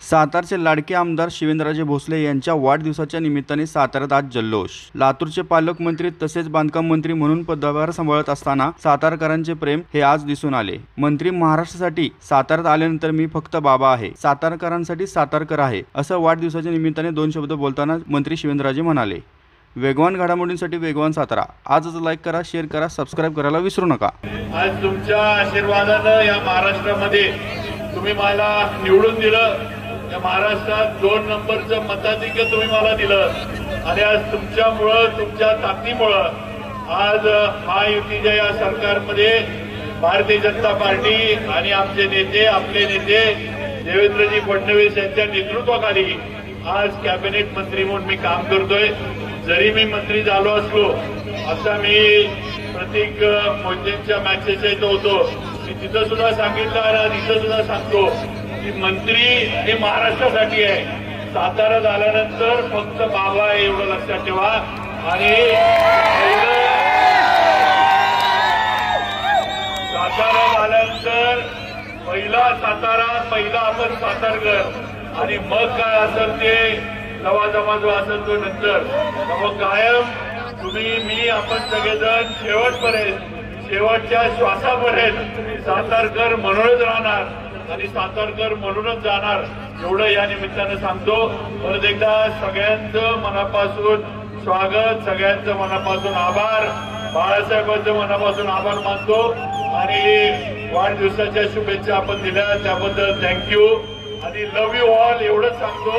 सातारचे लाडके आमदार शिवेंद्रराजे भोसले यांच्या वाढदिवसाच्या निमित्ताने साताऱ्यात आज जल्लोष। लातूरचे पालकमंत्री तसेच बांधकाम मंत्री म्हणून पदभार सांभाळत असताना सातारकरांचे प्रेम हे आज दिसून आले। मंत्री महाराष्ट्रासाठी साताऱ्यात आल्यानंतर मी फक्त बाबा आहे, सातारकरांसाठी सातारकर आहे, असं वाढदिवसाच्या निमित्ताने दोन शब्द बोलताना मंत्री शिवेंद्रराजे म्हणाले। वेगवान घडामोडींसाठी वेगवान सातारा आजच लाईक करा, शेअर करा, सबस्क्राइब करायला विसरू नका। आज तुमच्या आशीर्वादाने या महाराष्ट्रामध्ये तुम्ही मला निवडून दिलं। या महाराष्ट्रात 2 नंबरचं मताधिक्य तुम्ही मला दिलं आणि आज तुमच्यामुळं, तुमच्या ताकदीमुळं आज महायुतीच्या या सरकारमध्ये भारतीय जनता पार्टी आणि आमचे नेते, आपले नेते देवेंद्रजी फडणवीस यांच्या नेतृत्वाखाली आज कॅबिनेट मंत्री म्हणून मी काम करतोय। जरी मी मंत्री झालो असलो असा मी प्रतीक मोहितेंच्या मॅचेस होतो, मी तिथं सुद्धा सांगितलं आणि तिथं सुद्धा सांगतो की मंत्री हे महाराष्ट्रासाठी आहे, सातारा झाल्यानंतर फक्त बाबा आहे एवढं लक्षात ठेवा। आणि सातारा झाल्यानंतर पहिला सातारा, पहिला आपण सातारकर आणि मग काय असेल ते लवाजमा जो असेल तो नंतर। मग कायम तुम्ही, मी, आपण सगळेजण शेवटपर्यंत, शेवटच्या श्वासापर्यंत सातारकर म्हणूनच राहणार आणि सातारकर म्हणूनच जाणार एवढं या निमित्तानं सांगतो। परत एकदा सगळ्यांचं मनापासून स्वागत, सगळ्यांचं मनापासून आभार, बाळासाहेबांचं मनापासून आभार मानतो आणि वाढदिवसाच्या शुभेच्छा आपण दिल्या त्याबद्दल थँक्यू आणि लव्ह यू ऑल एवढंच सांगतो।